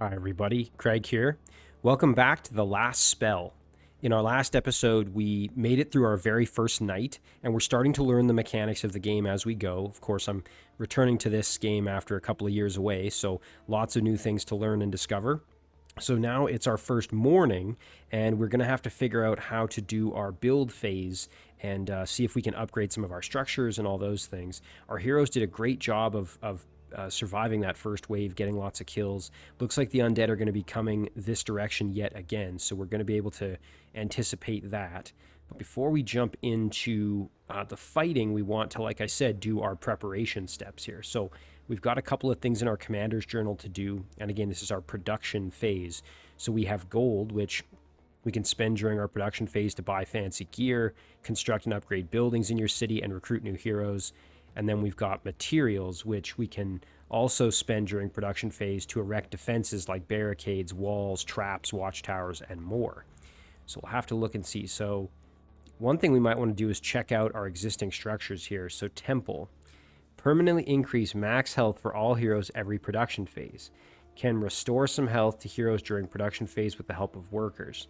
Hi, everybody. Craig here. Welcome back to the last spell. In our last episode, we made it through our very first night, and we're starting to learn the mechanics of the game as we go. Of course, I'm returning to this game after a couple of years away, so lots of new things to learn and discover. So now it's our first morning, and we're going to have to figure out how to do our build phase and see if we can upgrade some of our structures and all those things. Our heroes did a great job of surviving that first wave, getting lots of kills. Looks like the undead are going to be coming this direction yet again, so we're going to be able to anticipate that. But before we jump into the fighting, we want to, like I said, do our preparation steps here. So we've got a couple of things in our commander's journal to do, and again, this is our production phase. So we have gold, which we can spend during our production phase to buy fancy gear, construct and upgrade buildings in your city, and recruit new heroes. And then we've got materials, which we can also spend during production phase to erect defenses like barricades, walls, traps, watchtowers, and more. So we'll have to look and see. So one thing we might want to do is check out our existing structures here. So temple, permanently increase max health for all heroes every production phase. Can restore some health to heroes during production phase with the help of workers.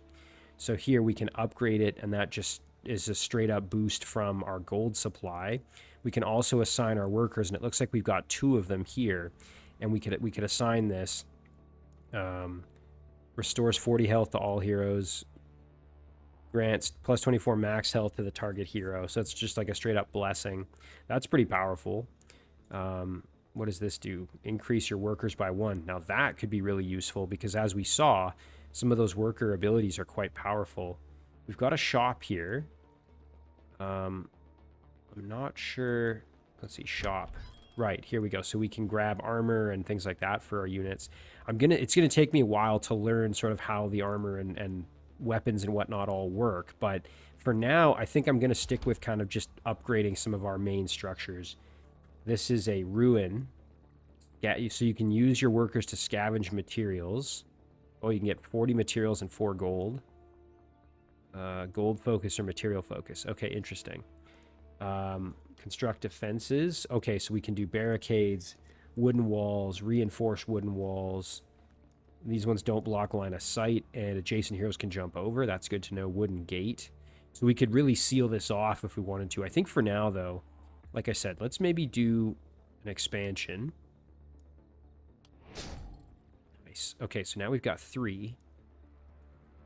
So here we can upgrade it, and that just is a straight up boost from our gold supply. We can also assign our workers, and it looks like we've got 2 of them here, and we could assign this. Restores 40 health to all heroes, grants plus 24 max health to the target hero. So it's just like a straight up blessing. That's pretty powerful. What does this do? Increase your workers by 1. Now that could be really useful because, as we saw, some of those worker abilities are quite powerful. We've got a shop here. I'm not sure. Let's see, shop. Right, here we go. So we can grab armor and things like that for our units. It's gonna take me a while to learn sort of how the armor and weapons and whatnot all work, but for now, I think I'm gonna stick with kind of just upgrading some of our main structures. This is a ruin. Yeah, so you can use your workers to scavenge materials. Oh, you can get 40 materials and 4 gold. Gold focus or material focus. Okay, interesting. Construct defenses. Okay, so we can do barricades, wooden walls, reinforced wooden walls. These ones don't block line of sight, and adjacent heroes can jump over. That's good to know. Wooden gate. So we could really seal this off if we wanted to. I think for now, though, like I said, let's maybe do an expansion. Nice. Okay, so now we've got 3.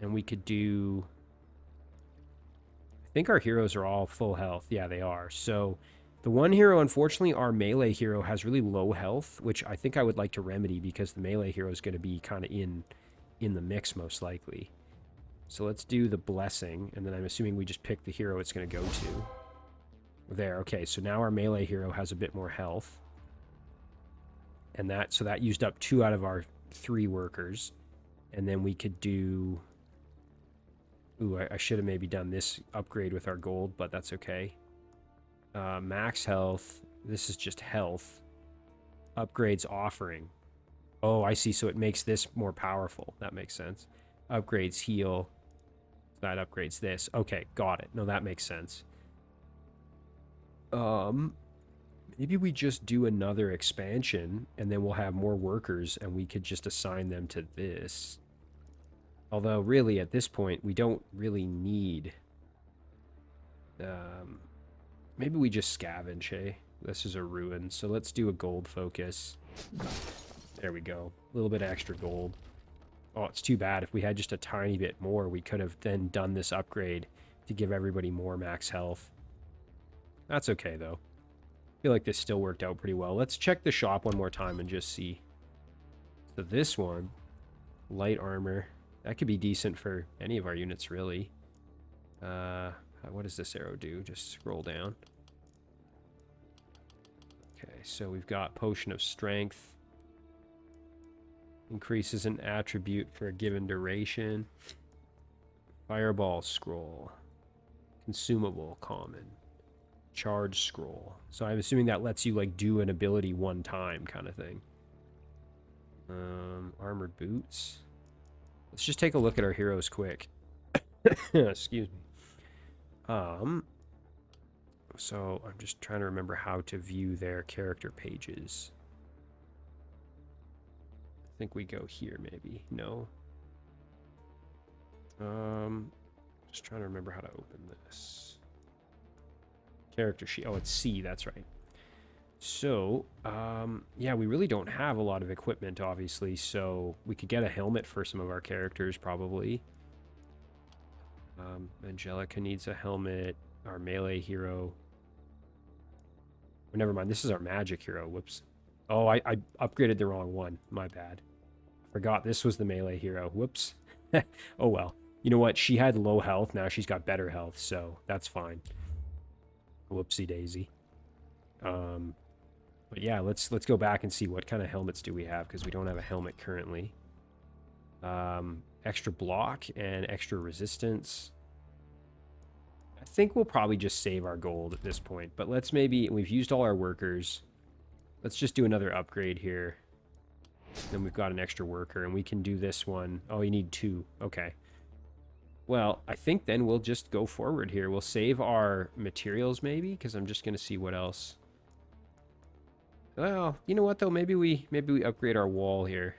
And we could do... I think our heroes are all full health. Yeah, they are. So the one hero, unfortunately, our melee hero has really low health, which I think I would like to remedy because the melee hero is going to be kind of in the mix most likely. So let's do the blessing, and then I'm assuming we just pick the hero it's going to go to. There, okay, so now our melee hero has a bit more health. And so that used up 2 out of our 3 workers. And then we could do... Ooh, I should have maybe done this upgrade with our gold, but that's okay. Max health. This is just health. Upgrades offering. Oh, I see. So it makes this more powerful. That makes sense. Upgrades heal. That upgrades this. Okay, got it. No, that makes sense. Maybe we just do another expansion, and then we'll have more workers, and we could just assign them to this. Although, really, at this point, we don't really need... maybe we just scavenge, hey? This is a ruin, so let's do a gold focus. There we go. A little bit extra gold. Oh, it's too bad. If we had just a tiny bit more, we could have then done this upgrade to give everybody more max health. That's okay, though. I feel like this still worked out pretty well. Let's check the shop one more time and just see. So this one, light armor... That could be decent for any of our units, really. What does this arrow do? Just scroll down. Okay, so we've got Potion of Strength. Increases an attribute for a given duration. Fireball Scroll. Consumable, common. Charge Scroll. So I'm assuming that lets you, like, do an ability one time kind of thing. Armored Boots. Let's just take a look at our heroes quick. Excuse me. So I'm just trying to remember how to view their character pages. think we go here maybe. No. Just trying to remember how to open this. Character sheet. Oh, it's C, that's right. So, yeah, we really don't have a lot of equipment, obviously, so we could get a helmet for some of our characters, probably. Angelica needs a helmet. Our melee hero. Oh, never mind, this is our magic hero. Whoops. Oh, I upgraded the wrong one. My bad. Forgot this was the melee hero. Whoops. Oh, well. You know what? She had low health. Now she's got better health, so that's fine. Whoopsie daisy. But yeah, let's go back and see what kind of helmets do we have, because we don't have a helmet currently. Extra block and extra resistance. I think we'll probably just save our gold at this point, but let's maybe, we've used all our workers. Let's just do another upgrade here. Then we've got an extra worker, and we can do this one. Oh, you need 2. Okay. Well, I think then we'll just go forward here. We'll save our materials maybe, because I'm just going to see what else. Well, you know what though? Maybe we upgrade our wall here.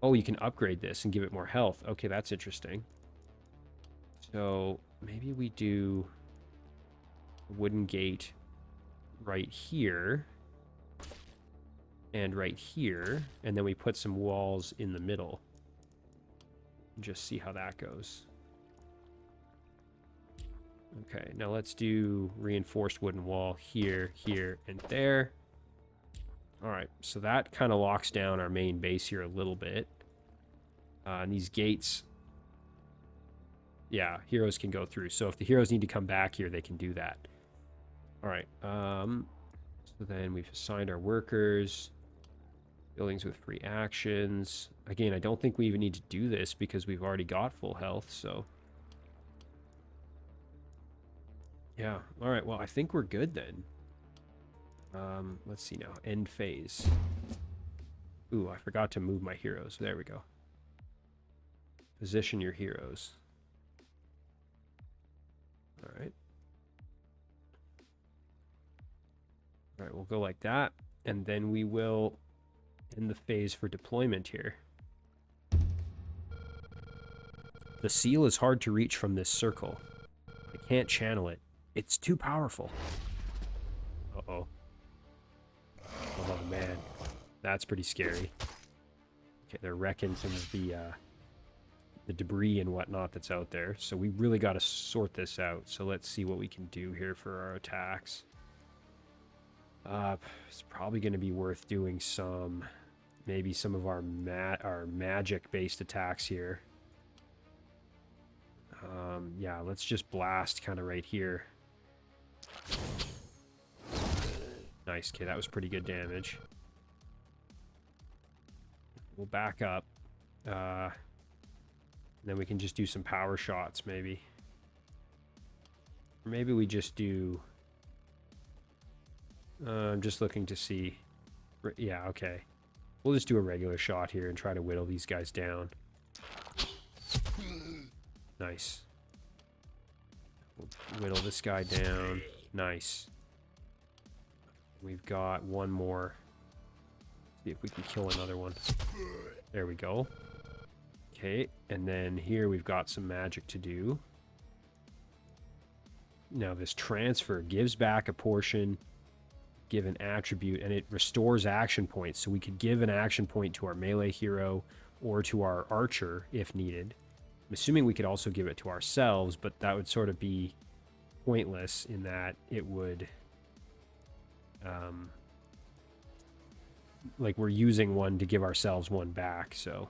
Oh, you can upgrade this and give it more health. Okay, that's interesting. So maybe we do a wooden gate right here and right here, and then we put some walls in the middle. Just see how that goes. Okay, now let's do reinforced wooden wall here, here, and there. All right, so that kind of locks down our main base here a little bit. And these gates, yeah, heroes can go through. So if the heroes need to come back here, they can do that. All right, so then we've assigned our workers. Buildings with free actions. Again, I don't think we even need to do this because we've already got full health, so. Yeah, all right, well, I think we're good then. Let's see now, end phase. Ooh, I forgot to move my heroes. There we go. Position your heroes. All right. All right, we'll go like that, and then we will end the phase for deployment here. The seal is hard to reach from this circle. I can't channel it. It's too powerful. Uh-oh. Oh, man. That's pretty scary. Okay, they're wrecking some of the debris and whatnot that's out there. So we really got to sort this out. So let's see what we can do here for our attacks. It's probably going to be worth doing some... maybe some of our magic-based attacks here. Yeah, let's just blast kind of right here. Nice, okay, that was pretty good damage. We'll back up. Then we can just do some power shots, maybe. Or maybe we just do... I'm just looking to see... yeah, okay. We'll just do a regular shot here and try to whittle these guys down. Nice. We'll whittle this guy down. Nice. We've got one more. See if we can kill another one. There we go. Okay, and then here we've got some magic to do. Now this transfer gives back a portion, give an attribute, and it restores action points. So we could give an action point to our melee hero or to our archer if needed. I'm assuming we could also give it to ourselves, but that would sort of be pointless in that it would... like we're using one to give ourselves one back, so...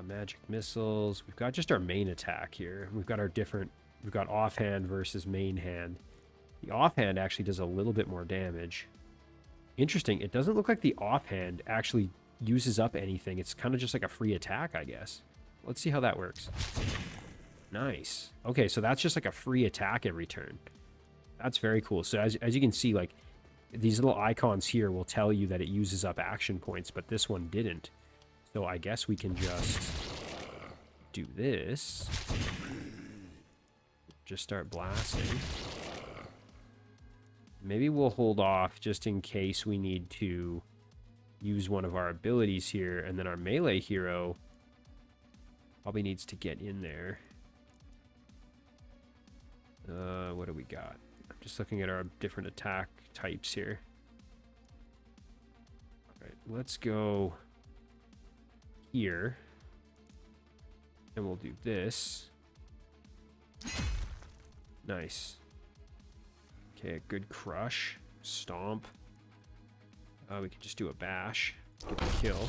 magic missiles. We've got just our main attack here. We've got our different... we've got offhand versus main hand. The offhand actually does a little bit more damage. Interesting. It doesn't look like the offhand actually uses up anything. It's kind of just like a free attack, I guess. Let's see how that works. Nice. Okay, so that's just like a free attack every turn. That's very cool. So as you can see, like, these little icons here will tell you that it uses up action points, but this one didn't. So I guess we can just do this. Just start blasting. Maybe we'll hold off just in case we need to use one of our abilities here, and then our melee hero probably needs to get in there. What do we got? I'm just looking at our different attack types here. All right, let's go here. And we'll do this. Nice. Okay, a good crush. Stomp. We can just do a bash. Get the kill.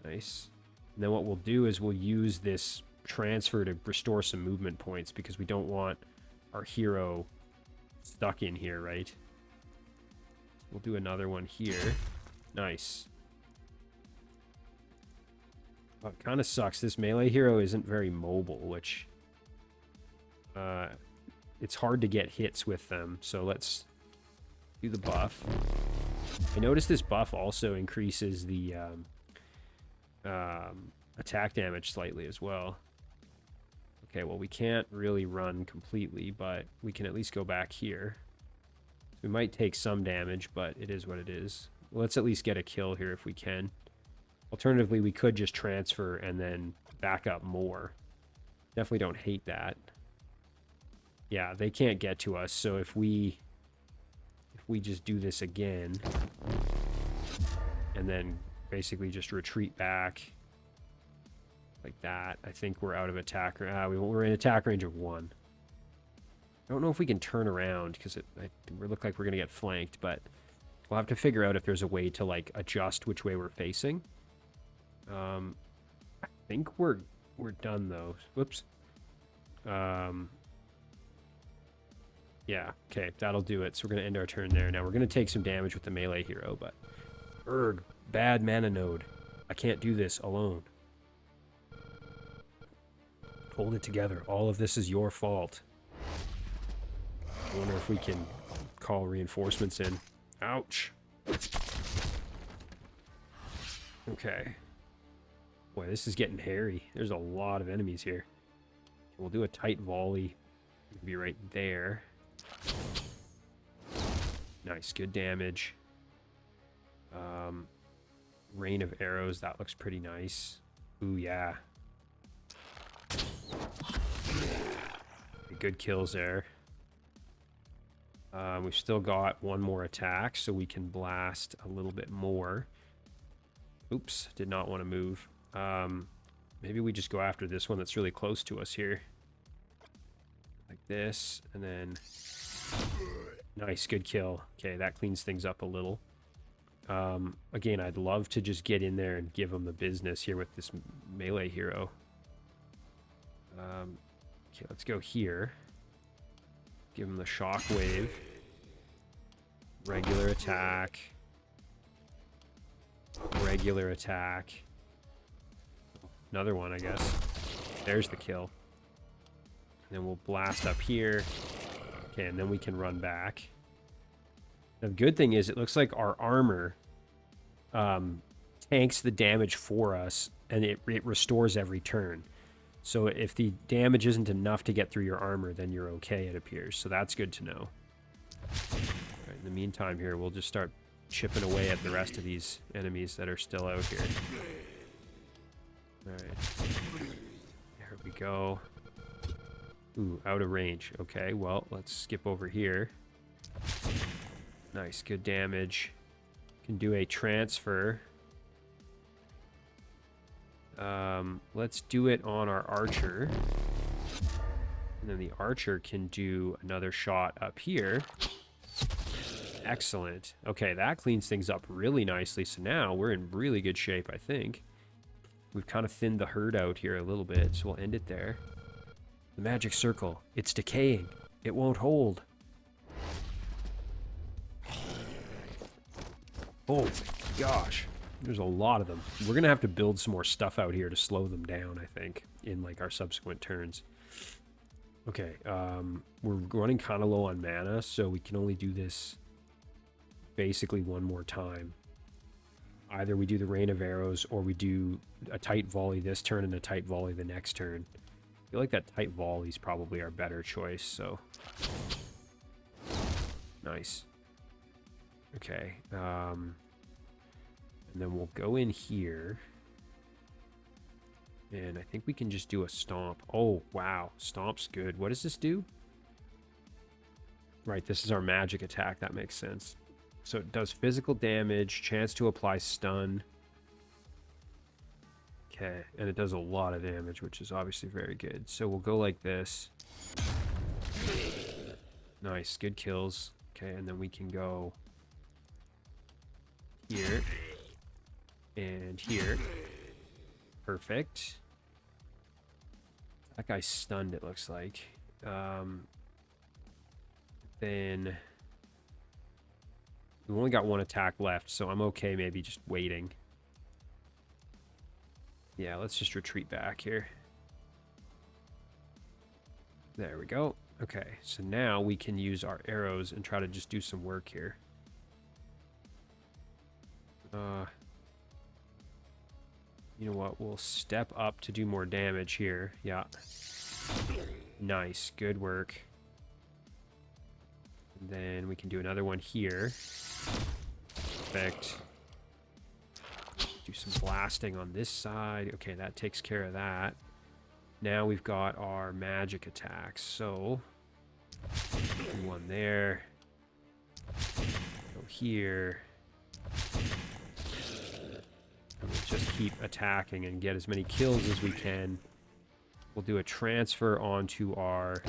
Nice. And then what we'll do is we'll use this transfer to restore some movement points because we don't want our hero stuck in here, right? We'll do another one here. Nice. Well, it kind of sucks. This melee hero isn't very mobile, which... it's hard to get hits with them, so let's do the buff. I noticed this buff also increases the attack damage slightly as well. Okay, well, we can't really run completely, but we can at least go back here. We might take some damage, but it is what it is. Let's at least get a kill here if we can. Alternatively, we could just transfer and then back up more. Definitely don't hate that. Yeah, they can't get to us, so if we just do this again and then basically just retreat back like that, I think we're out of attack. We're in attack range of 1. I don't know if we can turn around because we look like we're gonna get flanked, but we'll have to figure out if there's a way to like adjust which way we're facing. I think we're done though. Whoops. Yeah, okay, that'll do it. So we're going to end our turn there. Now we're going to take some damage with the melee hero, but... Erg, bad mana node. I can't do this alone. Hold it together. All of this is your fault. I wonder if we can call reinforcements in. Ouch. Okay. Boy, this is getting hairy. There's a lot of enemies here. We'll do a tight volley. It'll be right there. Nice, good damage. Rain of arrows, that looks pretty nice. Ooh, yeah. Good kills there. We've still got one more attack, so we can blast a little bit more. Oops, did not want to move. Maybe we just go after this one that's really close to us here. Like this, and then... Nice, good kill. Okay, that cleans things up a little. Again, I'd love to just get in there and give them the business here with this melee hero. Okay, let's go here. Give him the shockwave. Regular attack. Regular attack. Another one, I guess. There's the kill. And then we'll blast up here. Okay, and then we can run back. Now, the good thing is it looks like our armor tanks the damage for us, and it restores every turn. So if the damage isn't enough to get through your armor, then you're okay, it appears. So that's good to know. All right, in the meantime here, we'll just start chipping away at the rest of these enemies that are still out here. All right. There we go. Ooh, out of range. Okay, well, let's skip over here. Nice, good damage. Can do a transfer. Let's do it on our archer. And then the archer can do another shot up here. Excellent. Okay, that cleans things up really nicely. So now we're in really good shape, I think. We've kind of thinned the herd out here a little bit, so we'll end it there. The magic circle. It's decaying. It won't hold. Oh my gosh. There's a lot of them. We're going to have to build some more stuff out here to slow them down, I think, in like our subsequent turns. Okay, we're running kind of low on mana, so we can only do this basically one more time. Either we do the rain of arrows or we do a tight volley this turn and a tight volley the next turn. I feel like that tight volley is probably our better choice, so... Nice. Okay, And then we'll go in here. And I think we can just do a stomp. Oh, wow. Stomp's good. What does this do? Right, this is our magic attack. That makes sense. So it does physical damage, chance to apply stun. Okay, and it does a lot of damage, which is obviously very good. So we'll go like this. Nice, good kills. Okay, and then we can go here and here. Perfect. That guy's stunned, it looks like. Then we only got one attack left, so I'm okay maybe just waiting. Yeah, let's just retreat back here. There we go. Okay, so now we can use our arrows and try to just do some work here. You know what? We'll step up to do more damage here. Yeah. Nice. Good work. And then we can do another one here. Perfect. Do some blasting on this side. Okay, that takes care of that. Now we've got our magic attacks. So, do one there. Go here. And we'll just keep attacking and get as many kills as we can. We'll do a transfer onto our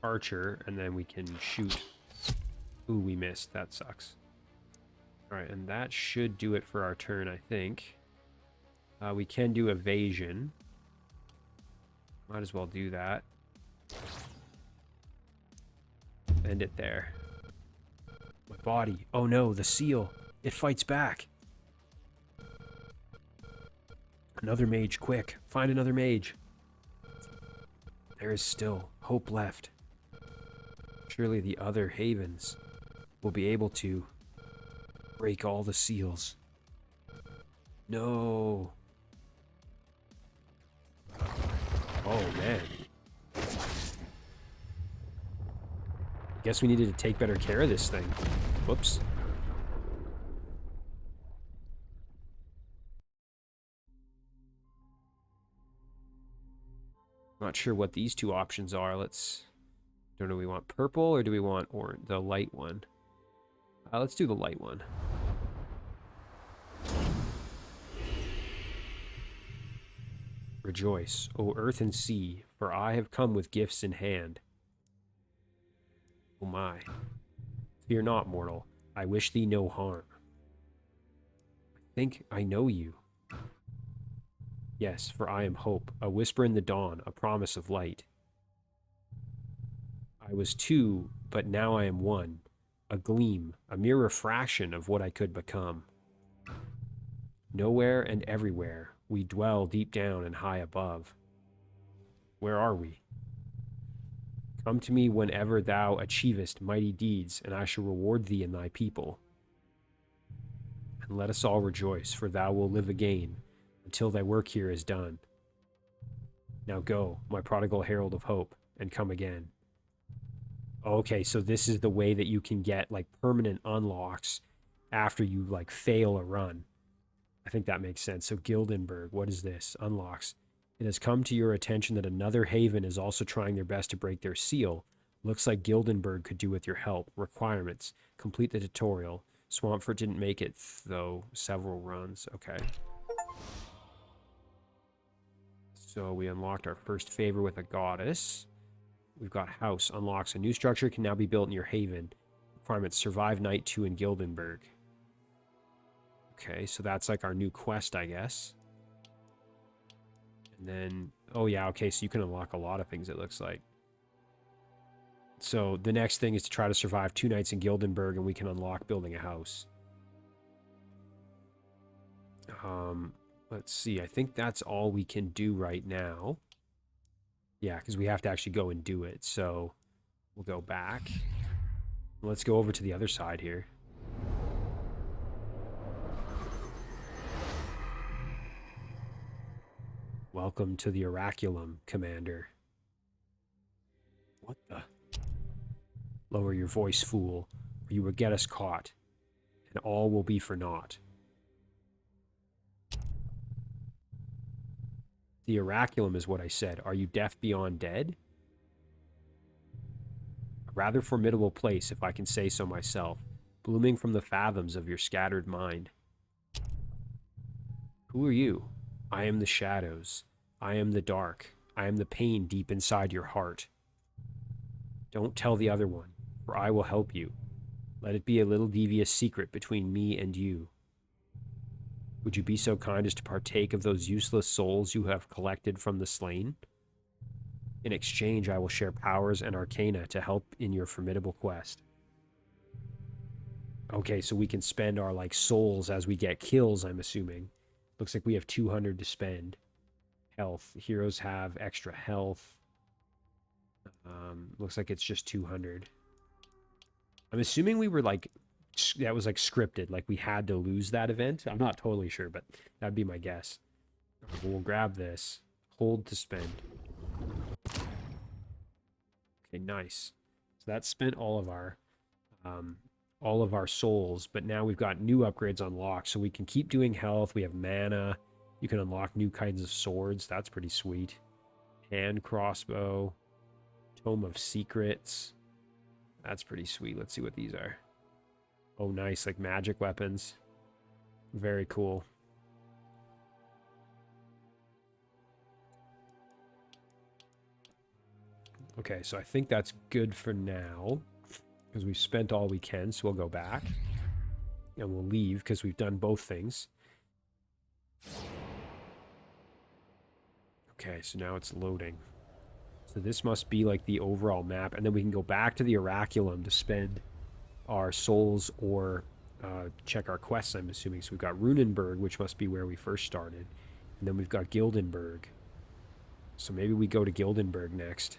archer, and then we can shoot. Ooh, we missed. That sucks. Alright, and that should do it for our turn, I think. We can do evasion. Might as well do that. End it there. My body. Oh no, the seal. It fights back. Another mage, quick. Find another mage. There is still hope left. Surely the other havens will be able to break all the seals. No. Oh, man. I guess we needed to take better care of this thing. Whoops. Not sure what these two options are. Let's... Don't know, do we want purple or do we want the light one? Let's do the light one. Rejoice, O earth and sea, for I have come with gifts in hand. Oh my. Fear not, mortal. I wish thee no harm. I think I know you. Yes, for I am hope, a whisper in the dawn, a promise of light. I was two, but now I am one. A gleam, a mere refraction of what I could become. Nowhere and everywhere, we dwell deep down and high above. Where are we? Come to me whenever thou achievest mighty deeds, and I shall reward thee and thy people. And let us all rejoice, for thou wilt live again, until thy work here is done. Now go, my prodigal herald of hope, and come again. Okay, so this is the way that you can get, like, permanent unlocks after you, like, fail a run. I think that makes sense. So Gildenberg, what is this? Unlocks. It has come to your attention that another haven is also trying their best to break their seal. Looks like Gildenberg could do with your help. Requirements. Complete the tutorial. Swampford didn't make it, though. Several runs. Okay. So we unlocked our first favor with a goddess. We've got house. Unlocks. A new structure can now be built in your haven. Requirements. Survive night 2 in Gildenberg. Okay, so that's like our new quest, I guess. And then, oh yeah, okay, so you can unlock a lot of things, it looks like. So the next thing is to try to survive 2 nights in Gildenberg, and we can unlock building a house. Let's see, I think that's all we can do right now. Yeah, because we have to actually go and do it, so we'll go back. Let's go over to the other side here. Welcome to the Oraculum, Commander. What the? Lower your voice, fool, or you will get us caught. and all will be for naught. The oraculum is what I said. Are you deaf beyond dead? A rather formidable place, if I can say so myself, blooming from the fathoms of your scattered mind. Who are you? I am the shadows. I am the dark. I am the pain deep inside your heart. Don't tell the other one, for I will help you. Let it be a little devious secret between me and you. Would you be so kind as to partake of those useless souls you have collected from the slain? In exchange, I will share powers and arcana to help in your formidable quest. Okay, so we can spend our, like, souls as we get kills, I'm assuming. Looks like we have 200 to spend. Health. Heroes have extra health. Looks like it's just 200. I'm assuming we were, like, that was, like, scripted. Like, we had to lose that event. I'm not totally sure, but that'd be my guess. We'll grab this. Hold to spend. Okay, nice. So that spent all of our souls, but now we've got new upgrades unlocked, so we can keep doing health. We have mana. You can unlock new kinds of swords. That's pretty sweet. Hand crossbow. Tome of Secrets. That's pretty sweet. Let's see what these are. Oh, nice. Like magic weapons. Very cool. Okay, so I think that's good for now, because we've spent all we can, so we'll go back. And we'll leave, because we've done both things. Okay, so now it's loading. So this must be like the overall map, and then we can go back to the Oraculum to spend our souls or check our quests, I'm assuming. So we've got Runenberg, which must be where we first started. And then we've got Gildenberg. So maybe we go to Gildenberg next.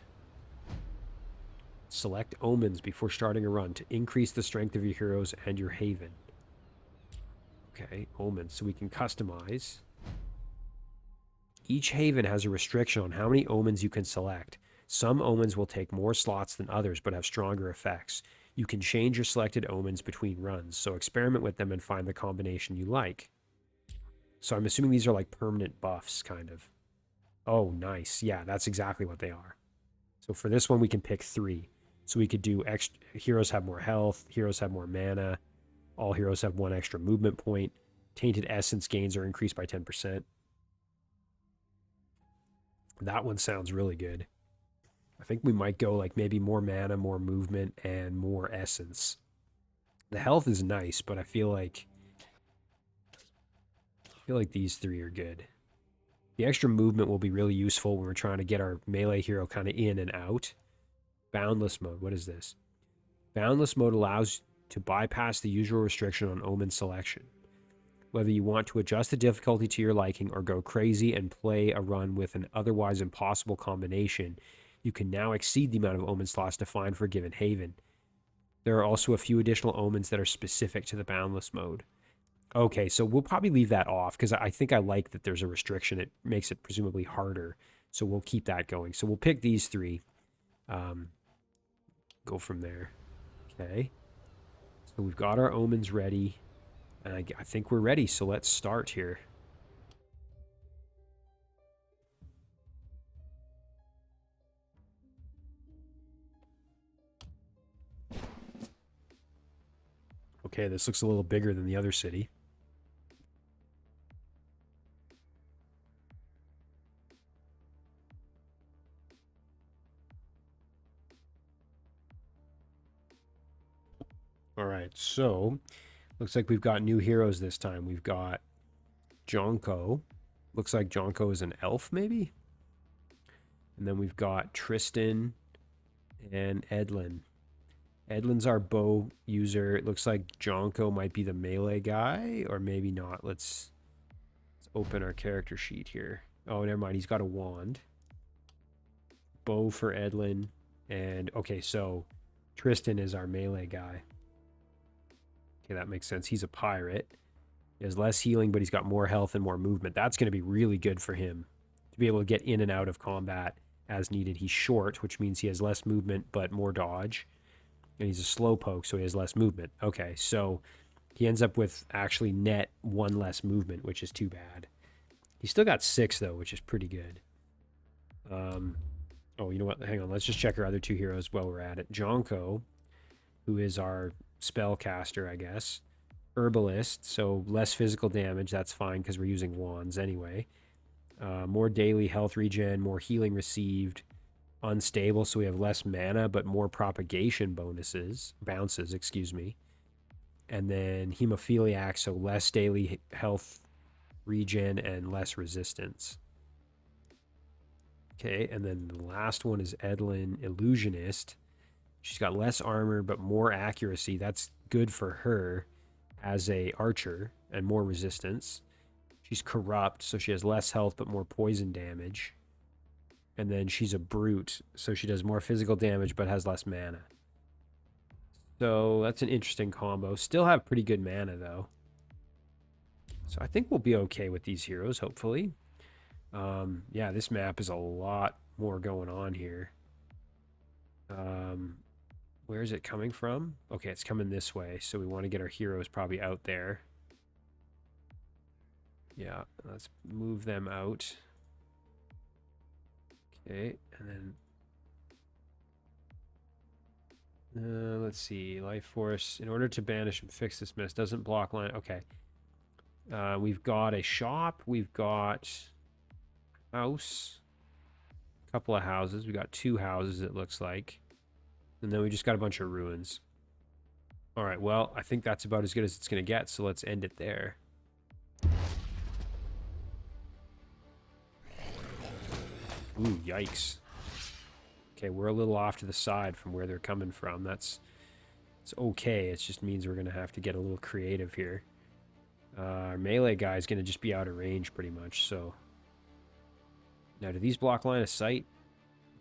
Select omens before starting a run to increase the strength of your heroes and your haven. Okay, omens. So we can customize. Each haven has a restriction on how many omens you can select. Some omens will take more slots than others, but have stronger effects. You can change your selected omens between runs, so experiment with them and find the combination you like. So I'm assuming these are like permanent buffs, kind of. Oh, nice. Yeah, that's exactly what they are. So for this one, we can pick 3. So we could do heroes have more health, heroes have more mana, all heroes have 1 extra movement point, tainted essence gains are increased by 10%. That one sounds really good. I think we might go like maybe more mana, more movement, and more essence. The health is nice, but I feel like these 3 are good. The extra movement will be really useful when we're trying to get our melee hero kind of in and out. Boundless mode. What is this? Boundless mode allows to bypass the usual restriction on omen selection. Whether you want to adjust the difficulty to your liking or go crazy and play a run with an otherwise impossible combination, you can now exceed the amount of omen slots defined for a given haven. There are also a few additional omens that are specific to the boundless mode. Okay, so we'll probably leave that off because I think I like that there's a restriction. It makes it presumably harder, so we'll keep that going. So we'll pick these 3. Go from there. Okay. So we've got our omens ready. And I think we're ready, so let's start here. Okay, this looks a little bigger than the other city. All right, so looks like we've got new heroes this time. We've got Jonko. Looks like Jonko is an elf, maybe? And then we've got Tristan and Edlin. Edlin's our bow user. It looks like Jonko might be the melee guy, or maybe not. Let's open our character sheet here. Oh, never mind. He's got a wand. Bow for Edlin. And, okay, so Tristan is our melee guy. Okay, that makes sense. He's a pirate. He has less healing, but he's got more health and more movement. That's going to be really good for him to be able to get in and out of combat as needed. He's short, which means he has less movement, but more dodge. And he's a slowpoke, so he has less movement. Okay, so He ends up with actually net 1 less movement, which is too bad. He's still got 6, though, which is pretty good. Oh, you know what? Hang on. Let's just check our other 2 heroes while we're at it. Jonko, who is our spellcaster, I guess. Herbalist, so less physical damage. That's fine because we're using wands anyway. More daily health regen, more healing received. Unstable, so we have less mana, but more propagation bounces, excuse me. And then hemophiliac, so less daily health regen and less resistance. Okay, and then the last one is Edlin, Illusionist. She's got less armor, but more accuracy. That's good for her as a archer and more resistance. She's corrupt, so she has less health, but more poison damage. And then she's a brute, so she does more physical damage, but has less mana. So that's an interesting combo. Still have pretty good mana, though. So I think we'll be okay with these heroes, hopefully. Yeah, this map is a lot more going on here. Where is it coming from? Okay, it's coming this way, so we want to get our heroes probably out there. Yeah, let's move them out. Okay, and then let's see. Life Force. In order to banish and fix this mess, doesn't block line. Okay. We've got a shop. We've got house. A couple of houses. We got 2 houses, it looks like. And then we just got a bunch of ruins. All right, well, I think that's about as good as it's going to get, so let's end it there. Ooh, yikes. Okay, we're a little off to the side from where they're coming from. It's okay. It just means we're going to have to get a little creative here. Our melee guy is going to just be out of range pretty much, so... Now, do these block line of sight?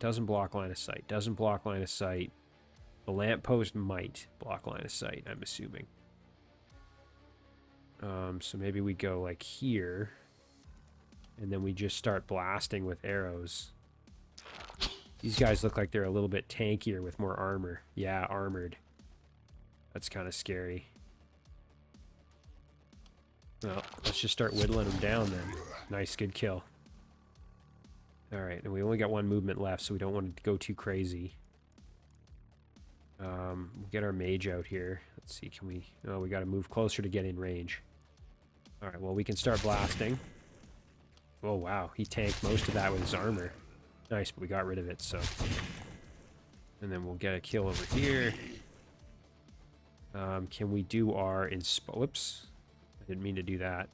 Doesn't block line of sight. Doesn't block line of sight. The lamppost might block line of sight, I'm assuming. So maybe we go like here. And then we just start blasting with arrows. These guys look like they're a little bit tankier with more armor. Yeah, armored. That's kind of scary. Well, let's just start whittling them down then. Nice, good kill. Alright, and we only got 1 movement left, so we don't want to go too crazy. We'll get our mage out here. Let's see, can we... Oh, we got to move closer to get in range. Alright, well, we can start blasting. Oh, wow. He tanked most of that with his armor. Nice, but we got rid of it, so... And then we'll get a kill over here. Can we do our... Whoops. I didn't mean to do that.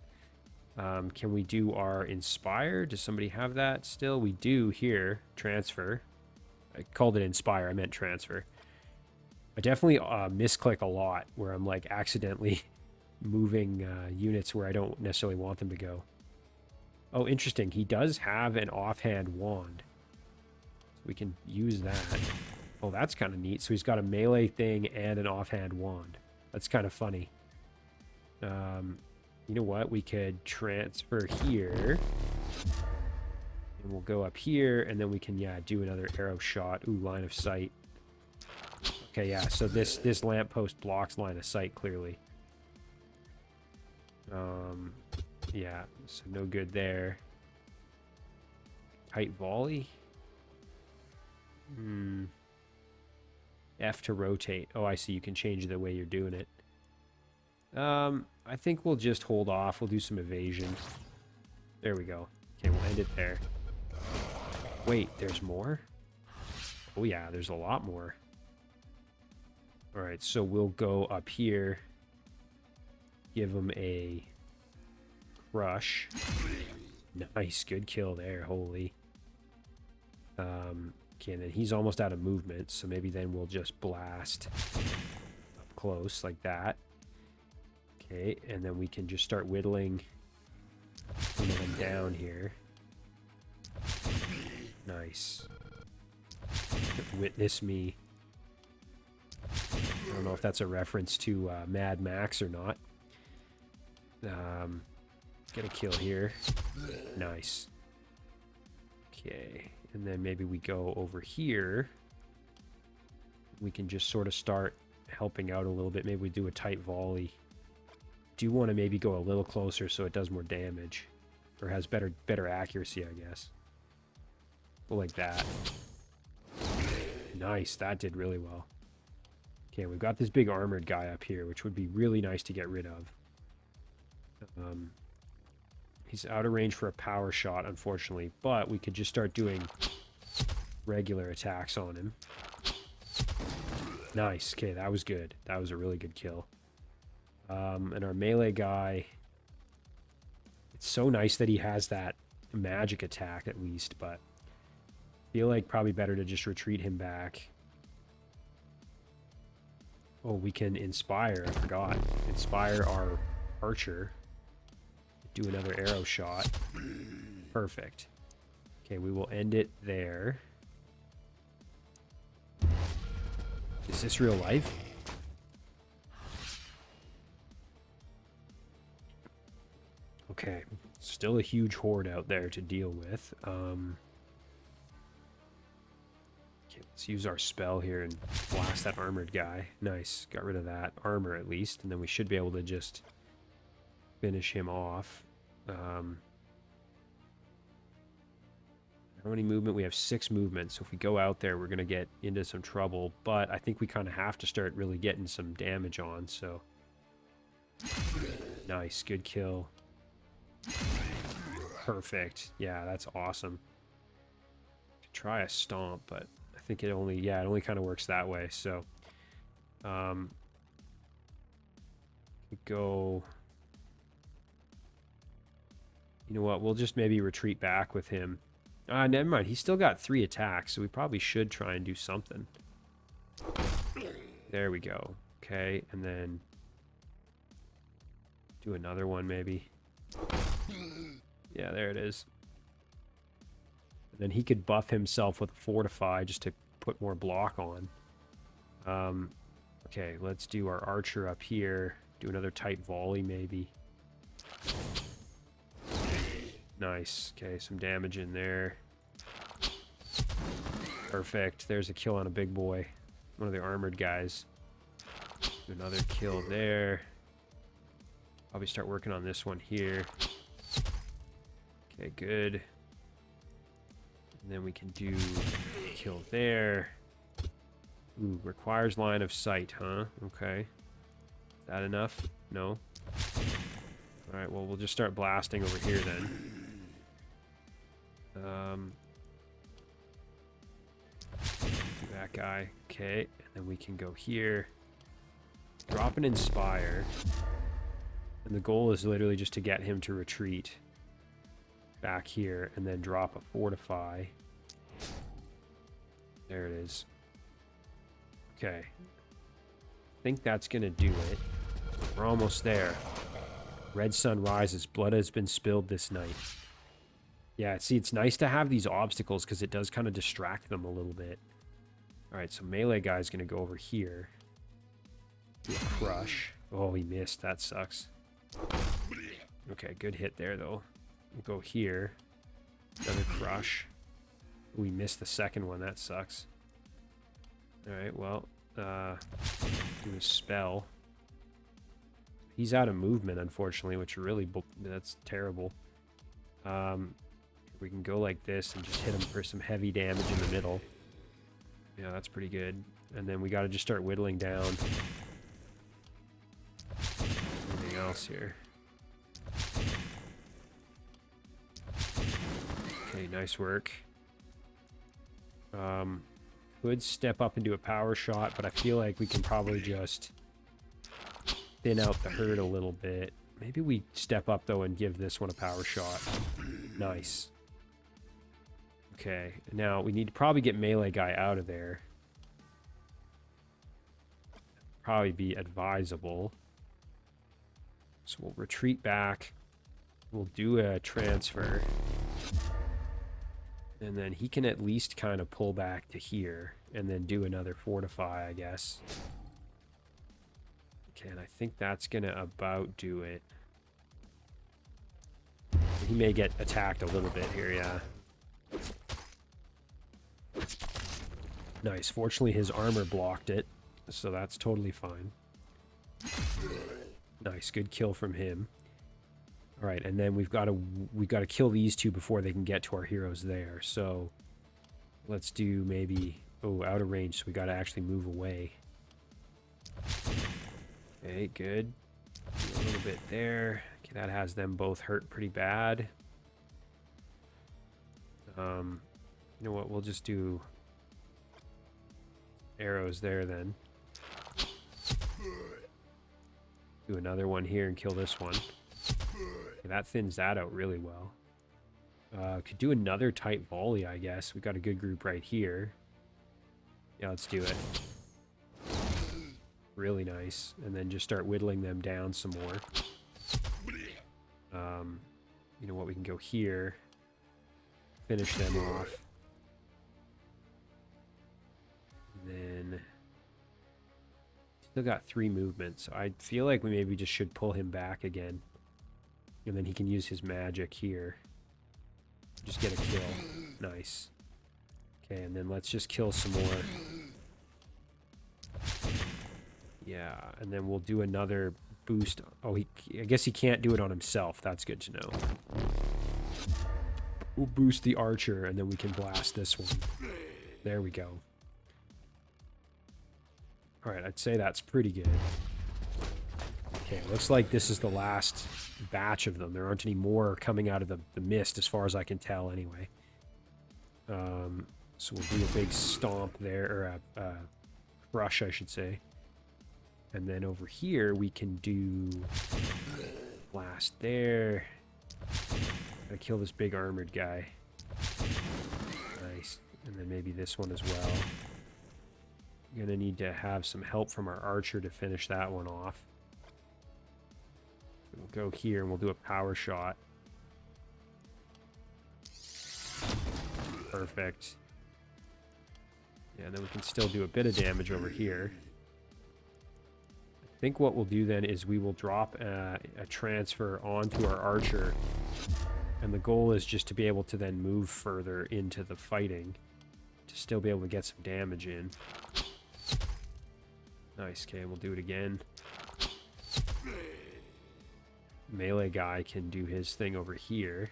Can we do our Inspire? Does somebody have that still? We do here. Transfer. I called it Inspire. I meant Transfer. I definitely misclick a lot where I'm like accidentally moving units where I don't necessarily want them to go. Oh, interesting. He does have an offhand wand. So we can use that. Oh, that's kind of neat. So he's got a melee thing and an offhand wand. That's kind of funny. You know what? We could transfer here. And we'll go up here, and then we can, yeah, do another arrow shot. Ooh, line of sight. Okay, yeah, so this lamppost blocks line of sight, clearly. Yeah, so no good there. Tight volley? F to rotate. Oh, I see. You can change the way you're doing it. I think we'll just hold off. We'll do some evasion. There we go. Okay, we'll end it there. Wait, there's more? Oh yeah, there's a lot more. Alright, so we'll go up here. Give him a crush. Nice, good kill there, holy. Okay, and then he's almost out of movement, so maybe then we'll just blast up close like that. Okay, and then we can just start whittling them down here. Nice. Witness me. I don't know if that's a reference to Mad Max or not. Get a kill here. Nice. Okay, and then maybe we go over here. We can just sort of start helping out a little bit. Maybe we do a tight volley. do want to maybe go a little closer so it does more damage. Or has better accuracy, I guess. Go like that. Nice, that did really well. Okay, we've got this big armored guy up here, which would be really nice to get rid of. He's out of range for a power shot, unfortunately, but we could just start doing regular attacks on him. Nice. Okay, that was good. That was a really good kill. And our melee guy, it's so nice that he has that magic attack at least, but I feel like probably better to just retreat him back. Oh, we can inspire. I forgot. Inspire our archer. Do another arrow shot. Perfect. Okay, we will end it there. Is this real life? Okay, still a huge horde out there to deal with. Okay, let's use our spell here and blast that armored guy. Nice, got rid of that armor at least, and then we should be able to just finish him off. How many movement? We have 6 movements, so if we go out there, we're going to get into some trouble, but I think we kind of have to start really getting some damage on, so... Nice, good kill. Perfect. Yeah, that's awesome. Try a stomp, but I think it only, yeah, it only kind of works that way, so... Go... You know what, we'll just maybe retreat back with him. Never mind, he's still got 3 attacks, so we probably should try and do something. There we go. Okay, and then... do another one, maybe. Yeah, there it is. And then he could buff himself with a Fortify just to put more block on. Okay, let's do our archer up here. Do another tight volley, maybe. Nice. Okay, some damage in there. Perfect. There's a kill on a big boy. One of the armored guys. Do another kill there. Probably start working on this one here. Okay, good. And then we can do a kill there. Ooh, requires line of sight, huh? Okay. Is that enough? No. Alright, well, we'll just start blasting over here then. Do that guy. Okay, and then we can go here. Drop an Inspire. And the goal is literally just to get him to retreat back here and then drop a Fortify. There it is. Okay. I think that's going to do it. We're almost there. Red sun rises. Blood has been spilled this night. Yeah, see, it's nice to have these obstacles because it does kind of distract them a little bit. Alright, so melee guy's going to go over here. Do a crush. Oh, he missed. That sucks. Okay, good hit there, though. We'll go here. Another crush. Ooh, we missed the second one. That sucks. Alright, well, do a spell. He's out of movement, unfortunately, which really, that's terrible. We can go like this and just hit him for some heavy damage in the middle. Yeah, that's pretty good. And then we got to just start whittling down. Anything else here? Okay, nice work. Could step up and do a power shot, but I feel like we can probably just thin out the herd a little bit. Maybe we step up, though, and give this one a power shot. Nice. Okay, now we need to probably get melee guy out of there. Probably be advisable. So we'll retreat back. We'll do a transfer. And then he can at least kind of pull back to here. And then do another Fortify, I guess. Okay, and I think that's going to about do it. He may get attacked a little bit here, yeah. Nice. Fortunately, his armor blocked it, so that's totally fine. Nice, good kill from him. All right, and then we've got to kill these two before they can get to our heroes there. So let's do maybe out of range, so we got to actually move away. Okay, good. A little bit there. Okay, that has them both hurt pretty bad. You know what? We'll just do arrows there then. Do another one here and kill this one. Okay, that thins that out really well. Could do another tight volley, I guess. We've got a good group right here. Yeah, let's do it. Really nice. And then just start whittling them down some more. You know what? We can go here. Finish them off. And then still got 3 movements. So I feel like we maybe just should pull him back again. And then he can use his magic here. Just get a kill. Nice. Okay, and then let's just kill some more. Yeah, and then we'll do another boost. Oh, I guess he can't do it on himself. That's good to know. We'll boost the archer, and then we can blast this one. There we go. Alright, I'd say that's pretty good. Okay, looks like this is the last batch of them. There aren't any more coming out of the mist, as far as I can tell, anyway. So we'll do a big stomp there, or a crush, I should say. And then over here, we can do blast there. Gotta kill this big armored guy. Nice. And then maybe this one as well. You're gonna need to have some help from our archer to finish that one off. We'll go here and we'll do a power shot. Perfect. Yeah, and then we can still do a bit of damage over here. I think what we'll do then is we will drop a transfer onto our archer. And the goal is just to be able to then move further into the fighting. To still be able to get some damage in. Nice, okay, we'll do it again. Melee guy can do his thing over here.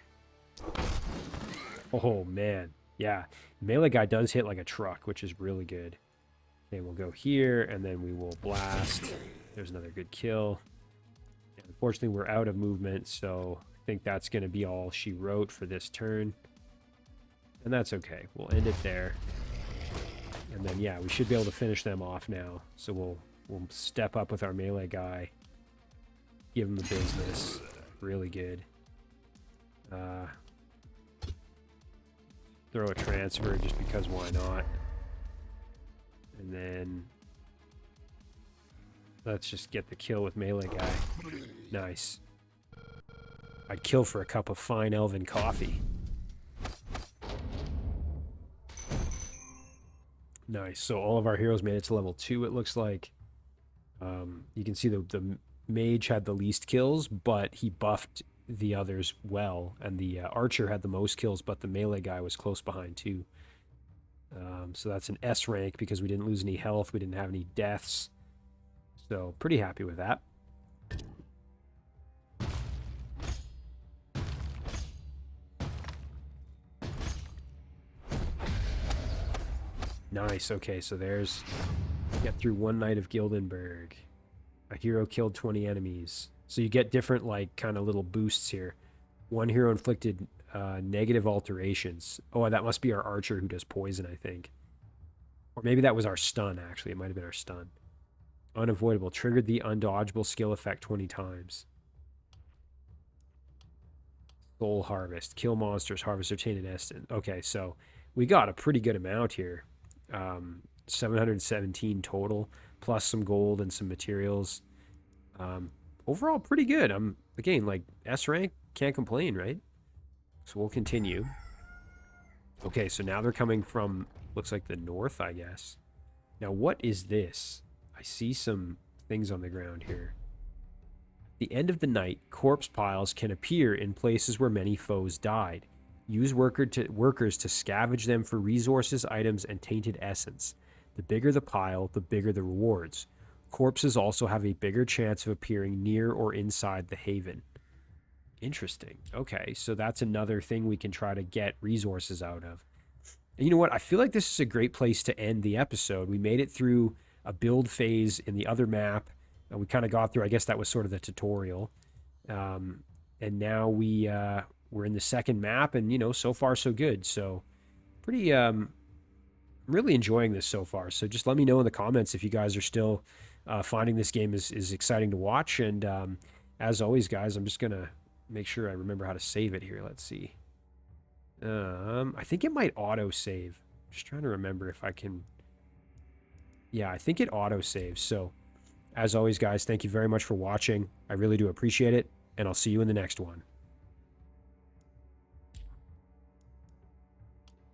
Oh, man. Yeah, melee guy does hit like a truck, which is really good. Okay, we'll go here, and then we will blast. There's another good kill. And unfortunately, we're out of movement, so I think that's going to be all she wrote for this turn. And that's okay. We'll end it there. And then, yeah, we should be able to finish them off now. So we'll step up with our melee guy. Give him the business. Really good. Throw a transfer just because why not. And then let's just get the kill with melee guy. Nice. I'd kill for a cup of fine elven coffee. Nice. So all of our heroes made it to level 2, it looks like. You can see the mage had the least kills, but he buffed the others well. And the archer had the most kills, but the melee guy was close behind too. So that's an S rank because we didn't lose any health. We didn't have any deaths. So pretty happy with that. Nice. Okay, so there's... Get through one night of Gildenberg. A hero killed 20 enemies. So you get different, like, kind of little boosts here. One hero inflicted negative alterations. Oh, that must be our archer who does poison, I think. Or maybe that was our stun, actually. It might have been our stun. Unavoidable. Triggered the undodgeable skill effect 20 times. Soul Harvest. Kill monsters. Harvest or tainted essence. Okay, so we got a pretty good amount here. 717 total, plus some gold and some materials. Overall, pretty good. Again, like, S rank, can't complain, right? So we'll continue. Okay, so now they're coming from, looks like the north, I guess. Now, what is this? I see some things on the ground here. At the end of the night, corpse piles can appear in places where many foes died. Use workers to scavenge them for resources, items, and tainted essence. The bigger the pile, the bigger the rewards. Corpses also have a bigger chance of appearing near or inside the haven. Interesting. Okay, so that's another thing we can try to get resources out of. And you know what? I feel like this is a great place to end the episode. We made it through a build phase in the other map. We kind of got through, I guess that was sort of the tutorial. And now we're in the second map, and so far so good. So pretty really enjoying this so far. So just let me know in the comments if you guys are still finding this game is exciting to watch. And as always, guys, I'm just gonna make sure I remember how to save it here. Let's see. I think it might auto save. Just trying to remember if I can. Yeah, I think it auto saves. So as always, guys, thank you very much for watching. I really do appreciate it, and I'll see you in the next one.